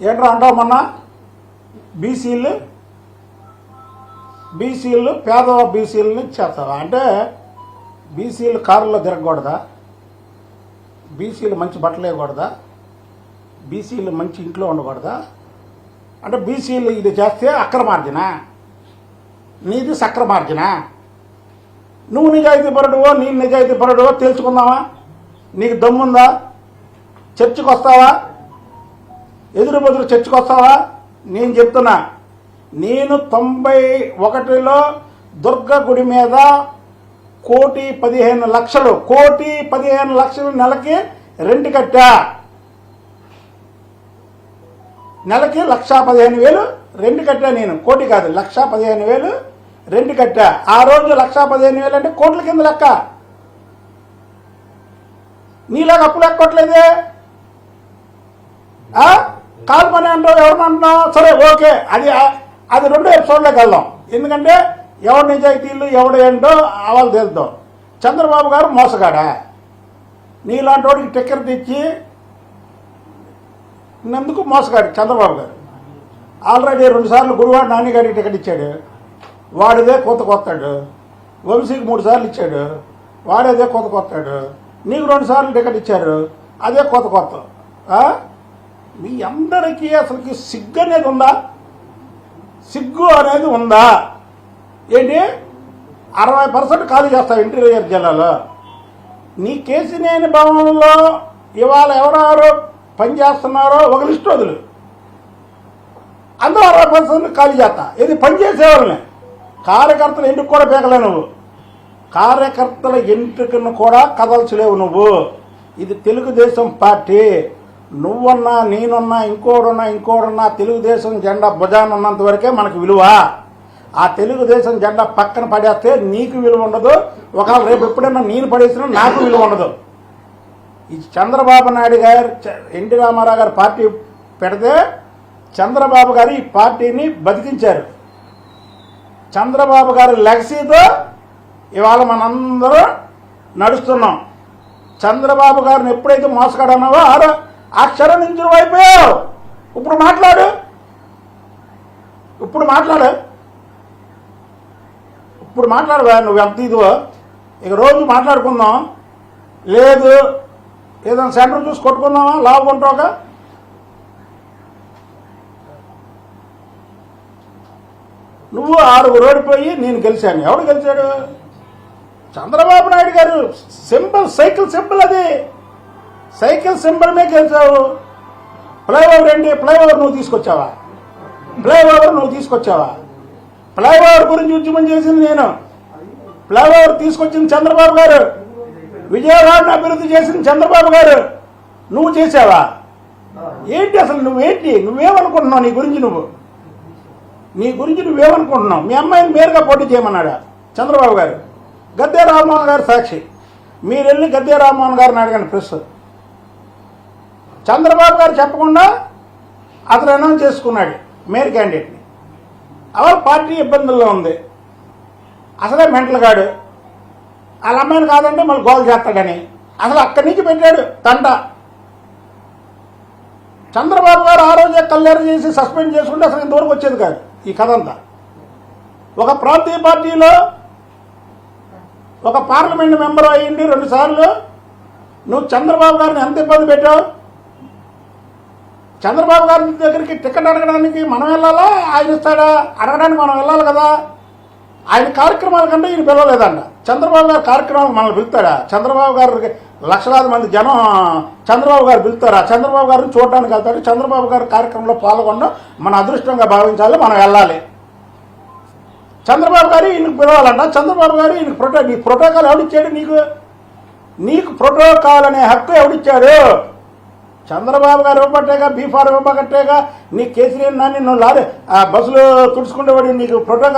ఏంట్రా అంటావు మొన్న బీసీలు పేద బీసీలని చేస్తావా అంటే బీసీలు కారులో తిరగకూడదా? బీసీలు మంచి బట్టలు వేయకూడదా? బీసీలు మంచి ఇంట్లో ఉండకూడదా? అంటే బీసీలు ఇది చేస్తే అక్రమార్జన, నీది సక్రమార్జన. నువ్వు నిజాయితీ పరుడువో నేను నిజాయితీ పరుడువో తెలుసుకుందామా? నీకు దమ్ముందా? చర్చకు వస్తావా? ఎదురు బదురు చర్చకు వస్తావా? నేను చెప్తున్నా, నేను 91లో దుర్గ గుడి మీద 1,15,00,000 నెలకి రెంట్ కట్టా. నెలకి 1,15,000 రెంట్ కట్టా. నేను కోటి కాదు, 1,15,000 రెంట్ కట్టా. ఆ రోజు 1,15,000 అంటే కోట్ల కింద లెక్క. నీలాగా అప్పు లెక్కట్లేదే. కాలు పని అంటావు, ఎవరిని అంటున్నావు? సరే ఓకే, అది 2 ఎపిసోడ్లోకి వెళ్దాం. ఎందుకంటే ఎవడు నిజాయితీలు ఎవడు ఏంటో వాళ్ళు తెలుద్దాం. చంద్రబాబు గారు మోసగాడా? నీలాంటి వాడికి టిక్కెట్ తెచ్చి ఎందుకు మోసగాడు చంద్రబాబు గారు? ఆల్రెడీ 2 సార్లు గురువాడు నానిగాడికి టికెట్ ఇచ్చాడు, వాడిదే కొత్తాడు. వంశీకి 3 సార్లు ఇచ్చాడు, వాడేదే కొత్తాడు. నీకు 2 సార్లు టికెట్ ఇచ్చారు, అదే కొత్త. మీ అందరికీ అసలుకి సిగ్గు అనేది ఉందా? సిగ్గు అనేది ఉందా? ఏంటి 60% ఖాళీ చేస్తావు ఇంటీరియర్ జిల్లాలో. నీ కేసినేని భవనంలో ఇవాళ ఎవరెవరు పనిచేస్తున్నారో ఒక లిస్టు వదులు, అందులో 60% ఖాళీ చేస్తా. ఇది పనిచేసేవాళ్ళని. కార్యకర్తల ఇంటికి కూడా పీకలే నువ్వు. కార్యకర్తల ఇంటికి కూడా కదల్చలేవు నువ్వు. ఇది తెలుగుదేశం పార్టీ. నువ్వన్నా నేనున్నా ఇంకోడున్నా తెలుగుదేశం జెండా భుజాన్ని ఉన్నంత వరకే మనకు విలువ. ఆ తెలుగుదేశం జెండా పక్కన పడేస్తే నీకు విలువ ఉండదు. ఒకవేళ రేపు ఎప్పుడైనా నేను పడేసినా నాకు విలువ ఉండదు. ఈ చంద్రబాబు నాయుడు గారు ఎన్టీ రామారావు గారు పార్టీ పెడితే చంద్రబాబు గారు ఈ పార్టీని బతికించారు. చంద్రబాబు గారి లెగసీతో ఇవాళ మనందరూ నడుస్తున్నాం. చంద్రబాబు గారిని ఎప్పుడైతే మోసగాడన్నావో ఆ క్షణం నుంచి నువ్వు అయిపోయావు. ఇప్పుడు మాట్లాడు నువ్వు ఎంత ఇదివో. ఇక రోజు మాట్లాడుకుందాం. లేదు ఏదైనా సెంటర్ చూసి కొట్టుకుందామా? లాభకుంటావుగా. నువ్వు 6 ఓడిపోయి నేను గెలిచాను. ఎవడు గెలిచాడు? చంద్రబాబు నాయుడు గారు సింబల్, సైకిల్ సింబల్. అది సైకిల్ సింబల్ మీద గెలిచావు. ఫ్లైఓవర్ ఏంటి? ఫ్లైఓవర్ నువ్వు తీసుకొచ్చావా? ఫ్లైఓవర్ గురించి ఉద్యమం చేసింది నేను. ఫ్లైఓవర్ తీసుకొచ్చింది చంద్రబాబు గారు. విజయవాడను అభివృద్ధి చేసింది చంద్రబాబు గారు. నువ్వు చేసావా? ఏంటి అసలు నువ్వేమనుకుంటున్నావు? నీ గురించి నువ్వేమనుకుంటున్నావు? మీ అమ్మాయిని మేరుగా పోటీ చేయమన్నాడా చంద్రబాబు గారు? గద్దె రామ్మోహన్ గారు సాక్షి. మీరు వెళ్ళి గద్దె రామ్మోహన్ గారిని అడగండి. ప్రెస్ చంద్రబాబు గారు చెప్పకుండా అతను అనౌన్స్ చేసుకున్నాడు మేయర్ క్యాండిడేట్ని. అలా పార్టీ ఇబ్బందుల్లో ఉంది. అసలే మెంటల్ గాడు. వాళ్ళ అమ్మాయిని కాదంటే మళ్ళీ గోల్ చేస్తాడని అసలు అక్కడి నుంచి పెట్టాడు తంట. చంద్రబాబు గారు ఆ రోజే కల్లేరు చేసి సస్పెండ్ చేసుకుంటే అసలు ఇంతవరకు వచ్చేది కాదు ఈ కథ అంతా. ఒక ప్రాంతీయ పార్టీలో ఒక పార్లమెంట్ మెంబర్ అయ్యింది 2 సార్లు. నువ్వు చంద్రబాబు గారిని ఎంత ఇబ్బంది పెట్టావు? చంద్రబాబు గారి దగ్గరికి టికెట్ అడగడానికి మనం వెళ్ళాలా? ఆయన ఇస్తాడా? అడగడానికి మనం వెళ్ళాలి కదా. ఆయన కార్యక్రమాల కంటే ఈయన పిలవలేదంట. చంద్రబాబు గారి కార్యక్రమాలకు మనల్ని పిలుస్తాడా? చంద్రబాబు గారికి లక్షలాది మంది జనం చంద్రబాబు గారు పిలుస్తారా? చంద్రబాబు గారిని చూడడానికి వెళ్తాడు. చంద్రబాబు గారి కార్యక్రమంలో పాల్గొనడం మన అదృష్టంగా భావించాలి, మనం వెళ్ళాలి. చంద్రబాబు గారు ఈయనకు పిలవాలంట. చంద్రబాబు గారు ఈయనకు నీ ప్రోటోకాల్ ఎవడిచ్చాడు? నీకు ప్రోటోకాల్ అనే హక్కు ఎవడిచ్చాడు? చంద్రబాబు గారు ఇవ్వబట్టేగా, బీఫార్ ఇవ్వబట్టేగా. నీ కేసీఆర్ నాని నువ్వు బస్సులో తుడుచుకుంటే వాడు నీకు ప్రోటోకాల్